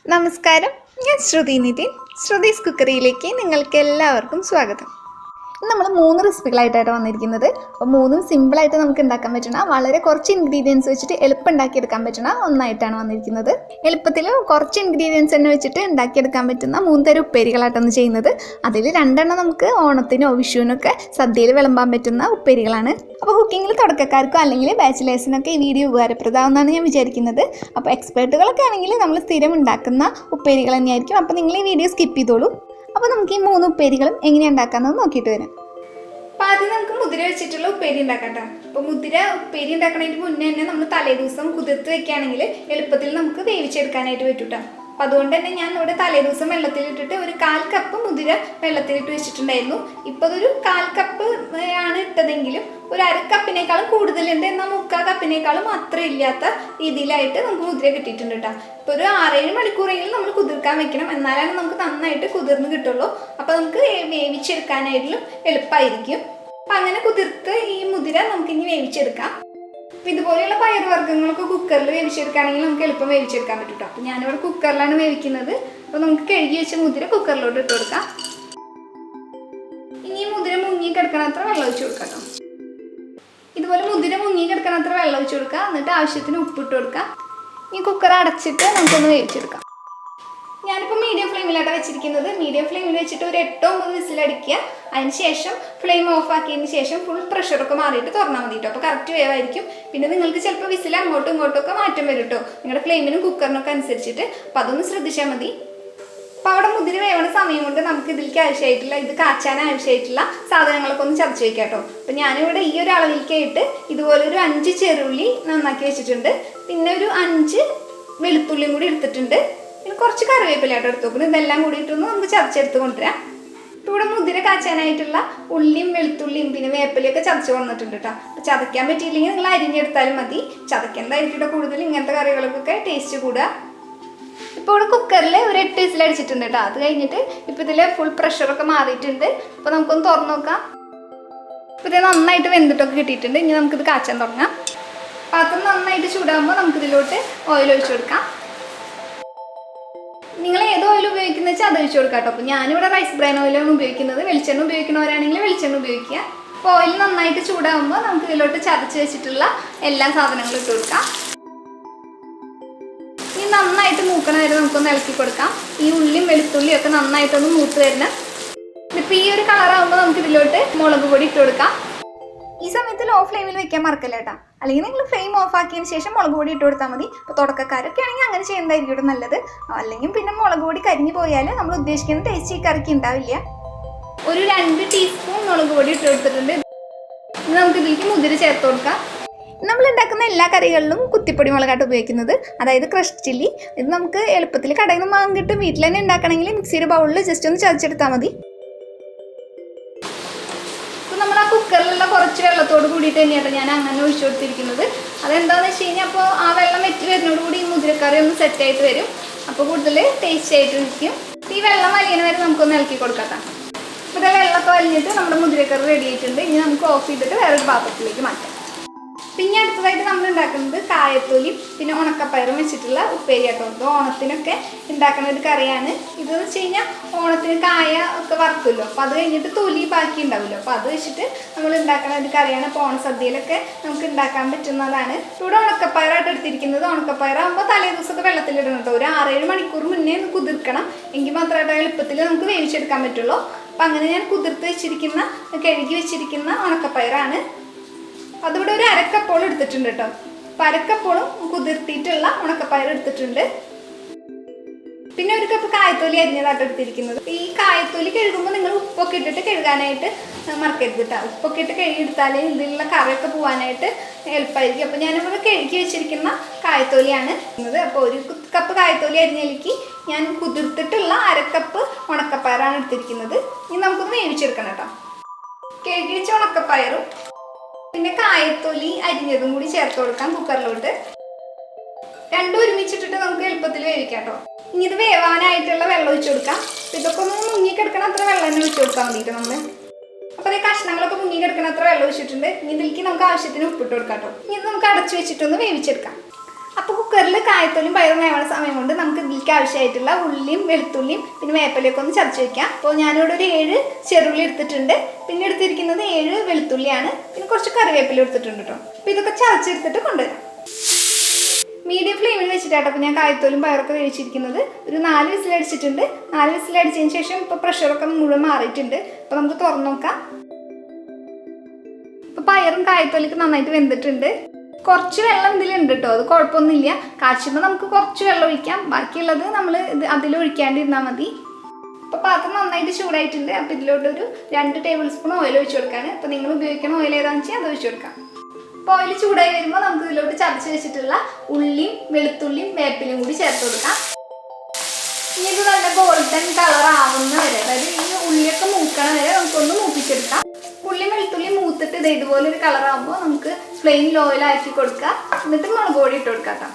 നമസ്കാരം, ഞാൻ ശ്രുതി നിതിൻ. ശ്രുതീസ് കുക്കറിയിലേക്ക് നിങ്ങൾക്ക് എല്ലാവർക്കും സ്വാഗതം. നമ്മൾ 3 റെസിപ്പികളായിട്ടാണ് വന്നിരിക്കുന്നത്. അപ്പോൾ 3 സിമ്പിളായിട്ട് നമുക്ക് ഉണ്ടാക്കാൻ പറ്റുന്ന, വളരെ കുറച്ച് ഇൻഗ്രീഡിയൻസ് വെച്ചിട്ട് എളുപ്പം ഉണ്ടാക്കിയെടുക്കാൻ പറ്റുന്ന ഒന്നായിട്ടാണ് വന്നിരിക്കുന്നത്. എളുപ്പത്തിൽ കുറച്ച് ഇൻഗ്രീഡിയൻസ് തന്നെ വെച്ചിട്ട് ഉണ്ടാക്കിയെടുക്കാൻ പറ്റുന്ന 3 തരം ഉപ്പേരികളായിട്ടാണ് ചെയ്യുന്നത്. അതിൽ 2 നമുക്ക് ഓണത്തിനോ വിഷുവിനൊക്കെ സദ്യയിൽ വിളമ്പാൻ പറ്റുന്ന ഉപ്പേരികളാണ്. അപ്പോൾ കുക്കിങ്ങിൽ തുടക്കക്കാർക്കോ അല്ലെങ്കിൽ ബാച്ചിലേഴ്സിനൊക്കെ ഈ വീഡിയോ ഉപകാരപ്രദമാണെന്നാണ് ഞാൻ വിചാരിക്കുന്നത്. അപ്പോൾ എക്സ്പേർട്ടുകളൊക്കെ ആണെങ്കിൽ നമ്മൾ സ്ഥിരം ഉണ്ടാക്കുന്ന ഉപ്പേരികൾ തന്നെയായിരിക്കും. അപ്പോൾ നിങ്ങൾ ഈ വീഡിയോ സ്കിപ്പ് ചെയ്തോളൂ. അപ്പോൾ നമുക്ക് ഈ 3 ഉപ്പേരികളും എങ്ങനെയാണ് ഉണ്ടാക്കാമെന്ന് നോക്കിയിട്ട് വരാം. അപ്പോൾ ആദ്യം നമുക്ക് മുതിര വെച്ചിട്ടുള്ള ഉപ്പേരി ഉണ്ടാക്കാം കേട്ടോ. അപ്പോൾ മുതിര ഉപ്പേരി ഉണ്ടാക്കണതിന് മുന്നേ തന്നെ നമ്മൾ തലേദിവസം കുതിർത്ത് വെക്കുകയാണെങ്കിൽ എളുപ്പത്തിൽ നമുക്ക് വേവിച്ചെടുക്കാനായിട്ട് പറ്റും കേട്ടോ. അപ്പോൾ അതുകൊണ്ട് തന്നെ ഞാൻ ഇവിടെ തലേദിവസം വെള്ളത്തിലിട്ടിട്ട് ഒരു 1/4 കപ്പ് മുതിര വെള്ളത്തിലിട്ട് വെച്ചിട്ടുണ്ടായിരുന്നു. ഇപ്പോൾ അതൊരു 1/4 കപ്പ് ആണ് ഇട്ടതെങ്കിലും ഒരു 1/2 കപ്പിനേക്കാളും കൂടുതലുണ്ട്. എന്നാൽ 3/4 കപ്പിനേക്കാളും അത്ര ഇല്ലാത്ത രീതിയിലായിട്ട് നമുക്ക് മുതിര കിട്ടിയിട്ടുണ്ട് കേട്ടോ. ഇപ്പോൾ ഒരു 6-7 മണിക്കൂറെങ്കിലും നമ്മൾ കുതിർക്കാൻ വെക്കണം, എന്നാലാണ് നമുക്ക് നന്നായിട്ട് കുതിർന്ന് കിട്ടുള്ളൂ. അപ്പോൾ നമുക്ക് വേവിച്ചെടുക്കാനായിട്ടും എളുപ്പമായിരിക്കും. അപ്പം അങ്ങനെ കുതിർത്ത് ഈ മുതിര നമുക്കിനി വേവിച്ചെടുക്കാം. അപ്പോൾ ഇതുപോലെയുള്ള പയറുവർഗ്ഗങ്ങളൊക്കെ കുക്കറിൽ വേവിച്ചെടുക്കുകയാണെങ്കിൽ നമുക്ക് എളുപ്പം വേവിച്ചെടുക്കാൻ പറ്റും കേട്ടോ. അപ്പോൾ ഞാനിവിടെ കുക്കറിലാണ് വേവിക്കുന്നത്. അപ്പോൾ നമുക്ക് കഴുകി വെച്ച മുതിര കുക്കറിലോട്ട് ഇട്ട് കൊടുക്കാം. ഇനി മുതിര മുങ്ങി കിടക്കണത്ര വെള്ളം ഒഴിച്ച് കൊടുക്കാം കേട്ടോ. ഇതുപോലെ മുതിര മുങ്ങി കിടക്കണത്ര വെള്ളം ഒഴിച്ച് കൊടുക്കുക. എന്നിട്ട് ആവശ്യത്തിന് ഉപ്പിട്ട് കൊടുക്കാം. ഈ കുക്കർ അടച്ചിട്ട് നമുക്കൊന്ന് വേവിച്ചെടുക്കാം. ഞാനിപ്പോൾ മീഡിയം ഫ്ലെയിമിലാണ് വെച്ചിരിക്കുന്നത്. മീഡിയം ഫ്ലെയിമിൽ വെച്ചിട്ട് ഒരു 8-9 വിസിലടിക്കുക. അതിന് ശേഷം ഫ്ലെയിം ഓഫ് ആക്കിയതിന് ശേഷം ഫുൾ പ്രഷറൊക്കെ മാറിയിട്ട് തുറന്നാൽ മതി കേട്ടോ. അപ്പോൾ കറക്റ്റ് വേവായിരിക്കും. പിന്നെ നിങ്ങൾക്ക് ചിലപ്പോൾ വിസിൽ അങ്ങോട്ടും ഇങ്ങോട്ടൊക്കെ മാറ്റം വരും കേട്ടോ, നിങ്ങളുടെ ഫ്ലെയിമിനും കുക്കറിനൊക്കെ അനുസരിച്ചിട്ട്. അപ്പോൾ അതൊന്ന് ശ്രദ്ധിച്ചാൽ മതി. അപ്പോൾ അവിടെ മുതിര വേവണ സമയം കൊണ്ട് നമുക്ക് ഇതിലേക്ക് ആവശ്യമായിട്ടുള്ള, ഇത് കാച്ചാൻ ആവശ്യമായിട്ടുള്ള സാധനങ്ങളൊക്കെ ഒന്ന് ചതച്ച് വയ്ക്കാം കേട്ടോ. അപ്പോൾ ഞാനിവിടെ ഈ ഒരു അളവിലേക്കായിട്ട് ഇതുപോലെ ഒരു 5 ചെറുള്ളി നന്നാക്കി വെച്ചിട്ടുണ്ട്. പിന്നെ ഒരു 5 വെളുത്തുള്ളിയും കൂടി എടുത്തിട്ടുണ്ട്. പിന്നെ കുറച്ച് കറിവേപ്പിലായിട്ട് എടുത്ത് നോക്കുന്നത്. ഇതെല്ലാം കൂടിയിട്ടൊന്ന് നമുക്ക് ചതച്ചെടുത്ത് കൊണ്ടുവരാം. ഇപ്പോൾ ഇവിടെ മുതിര കാച്ചാനായിട്ടുള്ള ഉള്ളിയും വെളുത്തുള്ളിയും പിന്നെ വേപ്പിലയൊക്കെ ചതച്ച് വന്നിട്ടുണ്ട് കേട്ടോ. അപ്പോൾ ചതയ്ക്കാൻ പറ്റിയില്ലെങ്കിൽ നിങ്ങൾ അരിഞ്ഞെടുത്താലും മതി. ചതയ്ക്കേണ്ടതായിരിക്കും കൂടുതൽ, ഇങ്ങനത്തെ കറികൾക്കൊക്കെ ടേസ്റ്റ് കൂടുക. ഇപ്പോൾ ഇവിടെ കുക്കറിൽ ഒരു 8 വിസിലടിച്ചിട്ടുണ്ട് കേട്ടോ. അത് കഴിഞ്ഞിട്ട് ഇപ്പോൾ ഇതിൽ ഫുൾ പ്രഷറൊക്കെ മാറിയിട്ടുണ്ട്. അപ്പോൾ നമുക്കൊന്ന് തുറന്ന് നോക്കാം. ഇപ്പോൾ ഇത് നന്നായിട്ട് വെന്തിട്ടൊക്കെ കിട്ടിയിട്ടുണ്ട്. ഇനി നമുക്കിത് കാച്ചാൻ തുടങ്ങാം. പാത്രം നന്നായിട്ട് ചൂടാകുമ്പോൾ നമുക്കിതിലോട്ട് ഓയിൽ ഒഴിച്ചു കൊടുക്കാം. നിങ്ങൾ ഏത് ഓയിൽ ഉപയോഗിക്കുന്നത് വെച്ചാൽ അത് ഒഴിച്ചു കൊടുക്കാം കേട്ടോ. അപ്പോൾ ഞാനിവിടെ റൈസ് ബ്രാൻ ഓയിലാണ് ഉപയോഗിക്കുന്നത്. വെളിച്ചെണ്ണ ഉപയോഗിക്കുന്നവരാണെങ്കിൽ വെളിച്ചെണ്ണ ഉപയോഗിക്കുക. അപ്പോൾ ഓയിൽ നന്നായിട്ട് ചൂടാകുമ്പോൾ നമുക്ക് ഇതിലോട്ട് ചതച്ച് വെച്ചിട്ടുള്ള എല്ലാ സാധനങ്ങളും ഇട്ട് കൊടുക്കാം. ഈ നന്നായിട്ട് മൂക്കണ വരെ നമുക്കൊന്ന് ഇളക്കി കൊടുക്കാം. ഈ ഉള്ളിയും വെളുത്തുള്ളിയും ഒക്കെ നന്നായിട്ടൊന്ന് മൂത്ത് വരണം. ഇപ്പോൾ ഈ ഒരു കളറാകുമ്പോൾ നമുക്ക് ഇതിലോട്ട് മുളക് പൊടി ഇട്ട് കൊടുക്കാം. ഈ സമയത്ത് ലോ ഫ്ലെയിമിൽ വെക്കാൻ മറക്കല്ല കേട്ടോ. അല്ലെങ്കിൽ നിങ്ങൾ ഫ്ലെയിം ഓഫ് ആക്കിയതിന് ശേഷം മുളക് പൊടി ഇട്ട് കൊടുത്താൽ മതി. അപ്പോൾ തുടക്കക്കാരൊക്കെ ആണെങ്കിൽ അങ്ങനെ ചെയ്യുന്നതായിരിക്കും നല്ലത്. അല്ലെങ്കിൽ പിന്നെ മുളക് പൊടി കരിഞ്ഞു പോയാൽ നമ്മൾ ഉദ്ദേശിക്കുന്ന ടേസ്റ്റ് ഈ കറിക്ക് ഉണ്ടാവില്ല. ഒരു 2 ടീസ്പൂൺ മുളക് പൊടി ഇട്ട് കൊടുത്തിട്ടുണ്ട്. ഇനി നമുക്ക് ഇതിലേക്ക് മുതിര ചേർത്ത് കൊടുക്കാം. നമ്മൾ ഉണ്ടാക്കുന്ന എല്ലാ കറികളിലും കുത്തിപ്പൊടി മുളകായിട്ട് ഉപയോഗിക്കുന്നത്, അതായത് ക്രഷ് ചില്ലി. ഇത് നമുക്ക് എളുപ്പത്തിൽ കടയിൽ നിന്ന് വാങ്ങിയിട്ട് വീട്ടിൽ തന്നെ ഉണ്ടാക്കണമെങ്കിൽ മിക്സിയുടെ ബൗളിൽ ജസ്റ്റ് ഒന്ന് ചതച്ചെടുത്താൽ മതി. നമ്മൾ ആ കുക്കറിലുള്ള കുറച്ച് വെള്ളത്തോട് കൂടിയിട്ട് തന്നെയാണ് ഞാൻ അങ്ങനെ ഒഴിച്ചു കൊടുത്തിരിക്കുന്നത്. അതെന്താണെന്ന് വെച്ച് കഴിഞ്ഞാൽ അപ്പോൾ ആ വെള്ളം വെച്ച് വരുന്നതോടുകൂടി ഈ മുതിരക്കറി ഒന്ന് സെറ്റായിട്ട് വരും. അപ്പോൾ കൂടുതൽ ടേസ്റ്റ് ആയിട്ട് ഇരിക്കും. ഈ വെള്ളം വലിയന വരെ നമുക്കൊന്ന് ഇളക്കി കൊടുക്കാം. അപ്പോൾ ഇത് വെള്ളമൊക്കെ വലിഞ്ഞിട്ട് നമ്മുടെ മുതിരക്കറി റെഡി ആയിട്ടുണ്ട്. ഇനി നമുക്ക് ഓഫ് ചെയ്തിട്ട് വേറൊരു പാത്രത്തിലേക്ക് മാറ്റാം. പിന്നെ അടുത്തതായിട്ട് നമ്മൾ ഉണ്ടാക്കുന്നത് കായത്തൊലിയും പിന്നെ ഉണക്കപ്പയറും വെച്ചിട്ടുള്ള ഉപ്പേരി കേട്ടോ. ഇത് ഓണത്തിനൊക്കെ ഉണ്ടാക്കുന്ന ഒരു കറിയാണ്. ഇതെന്ന് വെച്ച് കഴിഞ്ഞാൽ ഓണത്തിന് കായ ഒക്കെ വറുക്കുമല്ലോ, അപ്പോൾ അത് കഴിഞ്ഞിട്ട് തൊലി ബാക്കി ഉണ്ടാവുമല്ലോ, അപ്പോൾ അത് വെച്ചിട്ട് നമ്മൾ ഉണ്ടാക്കുന്ന ഒരു കറിയാണ്. അപ്പോൾ ഓണസദ്യയിലൊക്കെ നമുക്ക് ഉണ്ടാക്കാൻ പറ്റുന്നതാണ്. ഇവിടെ ഉണക്കപ്പയറായിട്ട് എടുത്തിരിക്കുന്നത്. ഉണക്കപ്പയറാകുമ്പോൾ തലേ ദിവസമൊക്കെ വെള്ളത്തിലിടണം കേട്ടോ. ഒരു 6-7 മണിക്കൂർ മുന്നേ കുതിർക്കണം, എങ്കിൽ മാത്രമായിട്ട് എളുപ്പത്തിൽ നമുക്ക് വേവിച്ചെടുക്കാൻ പറ്റുള്ളൂ. അപ്പം അങ്ങനെ ഞാൻ കുതിർത്ത് വെച്ചിരിക്കുന്ന, കഴുകി വെച്ചിരിക്കുന്ന ഉണക്കപ്പയറാണ്. അതിവിടെ ഒരു 1/2 കപ്പോളം എടുത്തിട്ടുണ്ട് കേട്ടോ. അപ്പം 1/2 കപ്പോളം കുതിർത്തിയിട്ടുള്ള ഉണക്കപ്പയർ എടുത്തിട്ടുണ്ട്. പിന്നെ 1 കപ്പ് കായത്തൊലി അരിഞ്ഞതായിട്ട് എടുത്തിരിക്കുന്നത്. ഈ കായത്തൊലി കഴുകുമ്പോൾ നിങ്ങൾ ഉപ്പൊക്കെ ഇട്ടിട്ട് കഴുകാനായിട്ട് മറക്കരുത് കേട്ടോ. ഉപ്പൊക്കെ ഇട്ട് കഴുകിയെടുത്താലേ ഇതിലുള്ള കറിയൊക്കെ പോകാനായിട്ട് എളുപ്പമായിരിക്കും. അപ്പോൾ ഞാനിവിടെ കഴുകി വെച്ചിരിക്കുന്ന കായത്തൊലിയാണ് ഇടുന്നത്. അപ്പോൾ 1 കപ്പ് കായത്തൊലി അരിഞ്ഞതിലേക്ക് ഞാൻ കുതിർത്തിട്ടുള്ള 1/2 കപ്പ് ഉണക്കപ്പയറാണ് എടുത്തിരിക്കുന്നത്. ഇനി നമുക്കൊന്ന് വേവിച്ചെടുക്കണം കേട്ടോ. കഴുകി വെച്ച ഉണക്കപ്പയറും പിന്നെ കായത്തൊലി അരിഞ്ഞതും കൂടി ചേർത്ത് കൊടുക്കാം കുക്കറിലോട്ട്. രണ്ടും ഒരുമിച്ചിട്ടിട്ട് നമുക്ക് എളുപ്പത്തിൽ വേവിക്കാം കേട്ടോ. ഇനി ഇത് വേവാനായിട്ടുള്ള വെള്ളം ഒഴിച്ചു കൊടുക്കാം. ഇതൊക്കെ ഒന്ന് മുങ്ങിക്കിടക്കണം അത്ര വെള്ളം തന്നെ ഒഴിച്ചു കൊടുക്കാൻ വേണ്ടിയിട്ട് നമ്മൾ. അപ്പോൾ അതേ കഷ്ണങ്ങളൊക്കെ മുങ്ങിക്കിടക്കണം അത്ര വെള്ളം ഒഴിച്ചിട്ടുണ്ട്. ഇനി ഇതിലേക്ക് നമുക്ക് ആവശ്യത്തിന് ഉപ്പിട്ട് കൊടുക്കാം കേട്ടോ. ഇനി ഇത് നമുക്ക് അടച്ചു വെച്ചിട്ടൊന്ന് വേവിച്ചെടുക്കാം. അപ്പോൾ കുക്കറിൽ കായത്തൊലിയും പയറും വേവണ സമയം കൊണ്ട് നമുക്ക് ഇതിലേക്ക് ആവശ്യമായിട്ടുള്ള ഉള്ളിയും വെളുത്തുള്ളിയും പിന്നെ വേപ്പിലയൊക്കെ ഒന്ന് ചതച്ച് വയ്ക്കാം. അപ്പോൾ ഞാനിവിടെ ഒരു 7 ചെറുള്ളി എടുത്തിട്ടുണ്ട്, പിന്നെ എടുത്തിരിക്കുന്നത് 7 വെളുത്തുള്ളിയാണ്, പിന്നെ കുറച്ച് കറിവേപ്പില എടുത്തിട്ടുണ്ട് കേട്ടോ. അപ്പോൾ ഇതൊക്കെ ചതച്ചെടുത്തിട്ട് കൊണ്ടുവരാം. മീഡിയം ഫ്ലെയിമിൽ വെച്ചിട്ടാണ് അപ്പോൾ ഞാൻ കായത്തോലും പയറൊക്കെ വേവിച്ചിരിക്കുന്നത്. ഒരു 4 വിസിലടിച്ചിട്ടുണ്ട്. 4 വിസിലടിച്ചതിന് ശേഷം ഇപ്പോൾ പ്രഷറൊക്കെ മുഴുവൻ മാറിയിട്ടുണ്ട്. അപ്പോൾ നമുക്ക് തുറന്നു നോക്കാം. ഇപ്പോൾ പയറും കായത്തോലൊക്കെ നന്നായിട്ട് വെന്തിട്ടുണ്ട്. കുറച്ച് വെള്ളം ഇതിലുണ്ട് കേട്ടോ, അത് കുഴപ്പമൊന്നുമില്ല. കാച്ചുമ്പോൾ നമുക്ക് കുറച്ച് വെള്ളം ഒഴിക്കാം, ബാക്കിയുള്ളത് നമ്മൾ അതിലൊഴിക്കാണ്ടിരുന്നാൽ മതി. അപ്പോൾ പാത്രം നന്നായിട്ട് ചൂടായിട്ടുണ്ട്. അപ്പോൾ ഇതിലോട്ടൊരു 2 ടേബിൾ സ്പൂൺ ഓയിൽ ഒഴിച്ച് കൊടുക്കാണ്. അപ്പോൾ നിങ്ങൾ ഉപയോഗിക്കുന്ന ഓയിൽ ഏതാണെന്ന് വെച്ചാൽ അത് ഒഴിച്ച് കൊടുക്കാം. അപ്പോൾ ഓയിൽ ചൂടായി വരുമ്പോൾ നമുക്ക് ഇതിലോട്ട് ചതച്ച് വെച്ചിട്ടുള്ള ഉള്ളിയും വെളുത്തുള്ളിയും വേപ്പിലയും കൂടി ചേർത്ത് കൊടുക്കാം. ഇനി ഇത് നല്ല ഗോൾഡൻ കളർ ആവുന്ന വരെ, അതായത് ഈ ഉള്ളിയൊക്കെ മൂക്കണ വരെ നമുക്കൊന്ന് മൂപ്പിച്ചെടുക്കാം. ഉള്ളി വെളുത്തുള്ളി മൂത്തിട്ട് ഇതുപോലെ ഒരു കളറാകുമ്പോൾ നമുക്ക് ഫ്ലെയിം ലോയിലാക്കി കൊടുക്കുക. എന്നിട്ട് മുളക് പൊടി ഇട്ട് കൊടുക്കാം.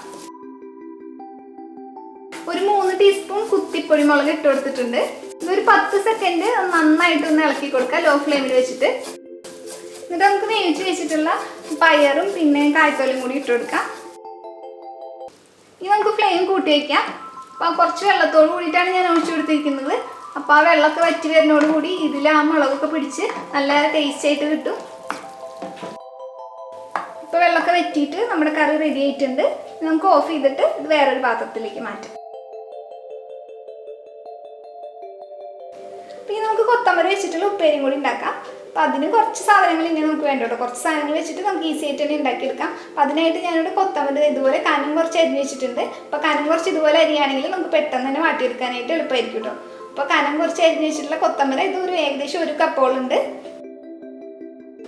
ഒരു 3 ടീസ്പൂൺ കുത്തിപ്പൊടി മുളക് ഇട്ട് കൊടുത്തിട്ടുണ്ട്. ഇതൊരു 10 സെക്കൻഡ് നന്നായിട്ടൊന്ന് ഇളക്കി കൊടുക്കുക ലോ ഫ്ലെയിമിൽ വെച്ചിട്ട്. എന്നിട്ട് നമുക്ക് വേവിച്ച് വെച്ചിട്ടുള്ള പയറും പിന്നെ കായത്തോലും കൂടി ഇട്ട് കൊടുക്കാം. ഇനി നമുക്ക് ഫ്ലെയിം കൂട്ടി വയ്ക്കാം. അപ്പോൾ കുറച്ച് വെള്ളത്തോട് കൂടിയിട്ടാണ് ഞാൻ ഒഴിച്ചു കൊടുത്തിരിക്കുന്നത്. അപ്പോൾ ആ വെള്ളമൊക്കെ വറ്റി വരുന്നതോടുകൂടി ഇതിൽ ആ മുളകൊക്കെ പിടിച്ച് നല്ല ടേസ്റ്റ് ആയിട്ട് കിട്ടും. ഇപ്പോൾ വെള്ളമൊക്കെ വറ്റിയിട്ട് നമ്മുടെ കറി റെഡി ആയിട്ടുണ്ട്. നമുക്ക് ഓഫ് ചെയ്തിട്ട് ഇത് വേറൊരു പാത്രത്തിലേക്ക് മാറ്റാം. പിന്നെ നമുക്ക് കൊത്തമര വെച്ചിട്ടുള്ള ഉപ്പേരിയും കൂടി ഉണ്ടാക്കാം. അപ്പോൾ അതിന് കുറച്ച് സാധനങ്ങൾ ഇനി നമുക്ക് വേണ്ട കേട്ടോ. കുറച്ച് സാധനങ്ങൾ വെച്ചിട്ട് നമുക്ക് ഈസി ആയിട്ട് തന്നെ ഉണ്ടാക്കിയെടുക്കാം. അപ്പോൾ അതിനായിട്ട് ഞാനിവിടെ കൊത്തമര ഇതുപോലെ കനം കുറച്ച് അരിഞ്ഞ് വെച്ചിട്ടുണ്ട്. അപ്പോൾ കനം കുറച്ച് ഇതുപോലെ അരിയാണെങ്കിൽ നമുക്ക് പെട്ടെന്ന് തന്നെ വാട്ടിയെടുക്കാനായിട്ട് എളുപ്പമായിരിക്കും കേട്ടോ. അപ്പോൾ കനം കുറച്ച് അരിഞ്ഞ് വെച്ചിട്ടുള്ള കൊത്തമര ഇതൊരു ഏകദേശം 1 കപ്പോളുണ്ട്.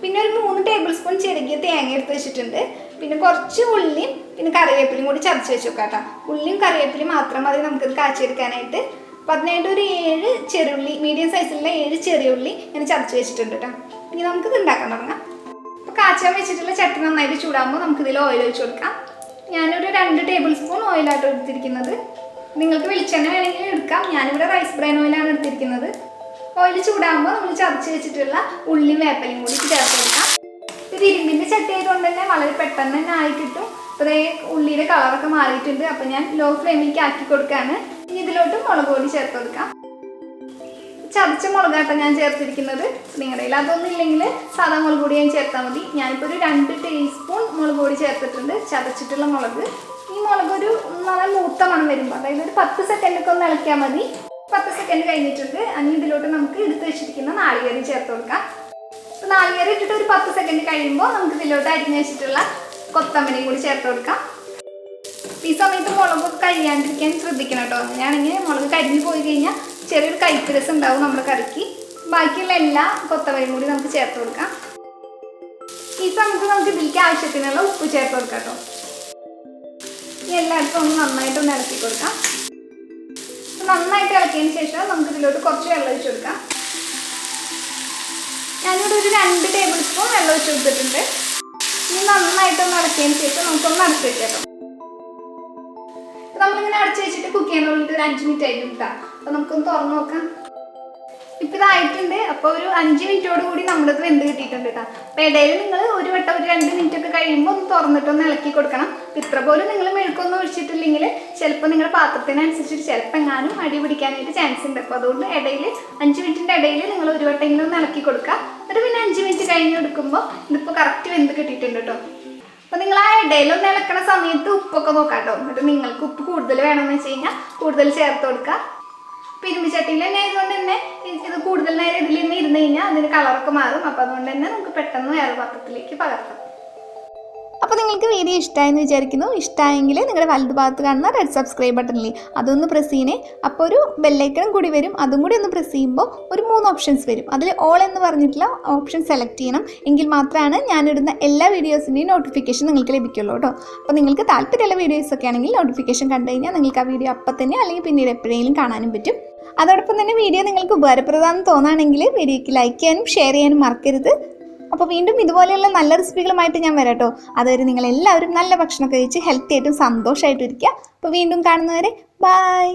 പിന്നെ ഒരു 3 ടേബിൾ സ്പൂൺ ചെറുകിയ തേങ്ങ എടുത്ത് വെച്ചിട്ടുണ്ട്. പിന്നെ കുറച്ച് ഉള്ളിയും പിന്നെ കറിവേപ്പിലയും കൂടി ചതച്ച് വെച്ച് വെക്കാം കേട്ടോ. ഉള്ളിയും കറിവേപ്പിലയും മാത്രം മതി നമുക്കിത് കാച്ചിയെടുക്കാനായിട്ട്. അപ്പോൾ അതിനായിട്ട് ഒരു 7 ചെറുള്ളി, മീഡിയം സൈസിലുള്ള 7 ചെറിയ ഉള്ളി ഇങ്ങനെ ചതച്ച് വെച്ചിട്ടുണ്ട് കേട്ടോ. ഇനി നമുക്കിത് ഉണ്ടാക്കാൻ തുടങ്ങാം. അപ്പോൾ കാച്ചാൻ വെച്ചിട്ടുള്ള ചട്ടി നന്നായിട്ട് ചൂടാകുമ്പോൾ നമുക്കിതിൽ ഓയിൽ ഒഴിച്ച് കൊടുക്കാം. ഞാനൊരു 2 ടേബിൾ സ്പൂൺ ഓയിലായിട്ട് എടുത്തിരിക്കുന്നത്. നിങ്ങൾക്ക് വെളിച്ചെണ്ണ വേണമെങ്കിൽ എടുക്കാം. ഞാനിവിടെ റൈസ് ബ്രാൻ ഓയിലാണ് എടുത്തിരിക്കുന്നത്. ഓയിൽ ചൂടാകുമ്പോൾ നമ്മൾ ചതച്ച് വെച്ചിട്ടുള്ള ഉള്ളിയും വേപ്പലയും കൂടി ചേർത്ത് കൊടുക്കാം. ഇത് ഇരുമ്പിൻ്റെ ചട്ടി ആയതുകൊണ്ട് തന്നെ വളരെ പെട്ടെന്ന് തന്നെ ആയി കിട്ടും. അപ്പോൾ ഉള്ളിയുടെ കളറൊക്കെ മാറിയിട്ടുണ്ട്. അപ്പോൾ ഞാൻ ലോ ഫ്ലെയിമിലേക്ക് ആക്കി കൊടുക്കുകയാണ്. ഇനി ഇതിലോട്ട് മുളക് പൊടി ചേർത്ത് കൊടുക്കാം. ചതച്ച മുളകാട്ടം ഞാൻ ചേർത്തിരിക്കുന്നത്. നിങ്ങളുടെ കയ്യിൽ അതൊന്നും ഇല്ലെങ്കിൽ സാധാ മുളക് പൊടി ഞാൻ ചേർത്താൽ മതി. ഞാനിപ്പോൾ ഒരു 2 ടീസ്പൂൺ മുളക് പൊടി ചേർത്തിട്ടുണ്ട്, ചതച്ചിട്ടുള്ള മുളക്. ഈ മുളക് ഒരു നല്ല മൂത്ത മണം വരുമ്പോൾ, അതായത് ഒരു 10 സെക്കൻഡൊക്കെ ഒന്ന് ഇളക്കിയാൽ മതി. 10 സെക്കൻഡ് കഴിഞ്ഞിട്ടുണ്ട്. ഇനി ഇതിലോട്ട് നമുക്ക് എടുത്ത് വെച്ചിരിക്കുന്ന നാളികേരം ചേർത്ത് കൊടുക്കാം. അപ്പോൾ നാളികേരം ഇട്ടിട്ട് ഒരു 10 സെക്കൻഡ് കഴിയുമ്പോൾ നമുക്ക് ഇതിലോട്ട് അരിഞ്ഞ് വെച്ചിട്ടുള്ള കൊത്തമരയും കൂടി ചേർത്ത് കൊടുക്കാം. ഈ സമയത്ത് മുളകൊക്കെ കഴിയാണ്ടിരിക്കാൻ ശ്രദ്ധിക്കണം കേട്ടോ. അങ്ങനെയാണെങ്കിൽ മുളക് കരിഞ്ഞ് പോയി കഴിഞ്ഞാൽ ചെറിയൊരു കയ്പ്പ് രസം ഉണ്ടാവും നമ്മുടെ കറിക്ക്. ബാക്കിയുള്ള എല്ലാ കൊത്തമരയും കൂടി നമുക്ക് ചേർത്ത് കൊടുക്കാം. ഈ സമയത്ത് നമുക്ക് ഇതിലേക്ക് ആവശ്യത്തിനുള്ള ഉപ്പ് ചേർത്ത് കൊടുക്കാം കേട്ടോ. എല്ലായിടത്തും ഒന്ന് നന്നായിട്ടൊന്ന് ഇളക്കി കൊടുക്കാം. നന്നായിട്ട് ഇളക്കിയതിന് ശേഷം നമുക്ക് ഇതിലോട്ട് കുറച്ച് വെള്ളം ഒഴിച്ച് കൊടുക്കാം. ഞാനിവിടെ ഒരു 2 ടേബിൾ സ്പൂൺ വെള്ളം ഒഴിച്ച് കൊടുത്തിട്ടുണ്ട്. ഇനി നന്നായിട്ടൊന്ന് ഇളക്കിയതിന് ശേഷം നമുക്കൊന്ന് അടച്ച് വെക്കാം കേട്ടോ. നമ്മളിങ്ങനെ അടച്ച് വെച്ചിട്ട് കുക്ക് ചെയ്യാൻ വേണ്ടിയിട്ട് ഒരു 5 മിനിറ്റ് ആയിട്ട് കിട്ടാം. അപ്പോൾ നമുക്കൊന്ന് തുറന്ന് നോക്കാം. ഇപ്പം ഇതായിട്ടുണ്ട്. അപ്പോൾ ഒരു 5 മിനിറ്റോട് കൂടി നമ്മളിത് വെന്ത് കിട്ടിയിട്ടുണ്ട് കേട്ടോ. അപ്പോൾ ഇടയിൽ നിങ്ങൾ ഒരു വട്ടം ഒരു 2 മിനിറ്റ് ഒക്കെ കഴിയുമ്പോൾ ഒന്ന് തുറന്നിട്ടൊന്ന് ഇളക്കി കൊടുക്കണം. ഇത്ര പോലും നിങ്ങൾ മെഴുക്കൊന്നും ഒഴിച്ചിട്ടില്ലെങ്കിൽ ചിലപ്പോൾ നിങ്ങളുടെ പാത്രത്തിനനുസരിച്ചിട്ട് ചിലപ്പോൾ എങ്ങാനും അടി പിടിക്കാനായിട്ട് ചാൻസ് ഉണ്ട്. അപ്പോൾ അതുകൊണ്ട് ഇടയിൽ 5 മിനിറ്റിൻ്റെ ഇടയിൽ നിങ്ങൾ ഒരു വട്ടമെങ്കിലും ഒന്ന് ഇളക്കി കൊടുക്കുക. എന്നിട്ട് പിന്നെ 5 മിനിറ്റ് കഴിഞ്ഞ് കൊടുക്കുമ്പോൾ ഇതിപ്പോൾ കറക്റ്റ് വെന്ത് കിട്ടിയിട്ടുണ്ട് കേട്ടോ. അപ്പോൾ നിങ്ങൾ ആ ഇടയിലൊന്ന് ഇളക്കണ സമയത്ത് ഉപ്പൊക്കെ നോക്കാം കേട്ടോ. എന്നിട്ട് നിങ്ങൾക്ക് ഉപ്പ് കൂടുതൽ വേണമെന്ന് വെച്ച് കഴിഞ്ഞാൽ കൂടുതൽ ചേർത്ത് കൊടുക്കുക. ഇരുമ്പ് ചട്ടിയിൽ തന്നെ ആയതുകൊണ്ട് തന്നെ ഇത് കൂടുതൽ നേരം ഇതിൽ തന്നെ ഇരുന്ന് കഴിഞ്ഞാൽ അതിന് കളറൊക്കെ മാറും. അപ്പോൾ അതുകൊണ്ട് തന്നെ നമുക്ക് പെട്ടെന്ന് വേറെ പാത്രത്തിലേക്ക് പകർത്താം. അപ്പോൾ നിങ്ങൾക്ക് വീഡിയോ ഇഷ്ടമായെന്ന് വിചാരിക്കുന്നു. ഇഷ്ടമായെങ്കിൽ നിങ്ങളുടെ വലതു ഭാഗത്ത് കാണുന്ന റെഡ് സബ്സ്ക്രൈബ് ബട്ടണിൽ അതൊന്ന് പ്രസ് ചെയ്യണേ. അപ്പോൾ ഒരു ബെല്ലൈക്കണും കൂടി വരും. അതും കൂടി ഒന്ന് പ്രസ് ചെയ്യുമ്പോൾ ഒരു 3 ഓപ്ഷൻസ് വരും. അതിൽ ഓൾ എന്ന് പറഞ്ഞിട്ടുള്ള ഓപ്ഷൻ സെലക്ട് ചെയ്യണം. എങ്കിൽ മാത്രമാണ് ഞാനിടുന്ന എല്ലാ വീഡിയോസിൻ്റെയും നോട്ടിഫിക്കേഷൻ നിങ്ങൾക്ക് ലഭിക്കുള്ളൂ കേട്ടോ. അപ്പോൾ നിങ്ങൾക്ക് താല്പര്യമുള്ള വീഡിയോസൊക്കെ ആണെങ്കിൽ നോട്ടിഫിക്കേഷൻ കണ്ടു കഴിഞ്ഞാൽ നിങ്ങൾക്ക് ആ വീഡിയോ അപ്പം തന്നെ അല്ലെങ്കിൽ പിന്നീട് എപ്പോഴെങ്കിലും കാണാനും പറ്റും. അതോടൊപ്പം തന്നെ വീഡിയോ നിങ്ങൾക്ക് ഉപകാരപ്രദമാണെന്ന് തോന്നുകയാണെങ്കിൽ വീഡിയോയ്ക്ക് ലൈക്ക് ചെയ്യാനും ഷെയർ ചെയ്യാനും മറക്കരുത്. അപ്പോൾ വീണ്ടും ഇതുപോലെയുള്ള നല്ല റെസിപ്പികളുമായിട്ട് ഞാൻ വരാം കേട്ടോ. അതുവരെ നിങ്ങളെല്ലാവരും നല്ല ഭക്ഷണം കഴിച്ച് ഹെൽത്തി ആയിട്ടും സന്തോഷമായിട്ടും ഇരിക്കുക. അപ്പോൾ വീണ്ടും കാണുന്നവരെ ബൈ.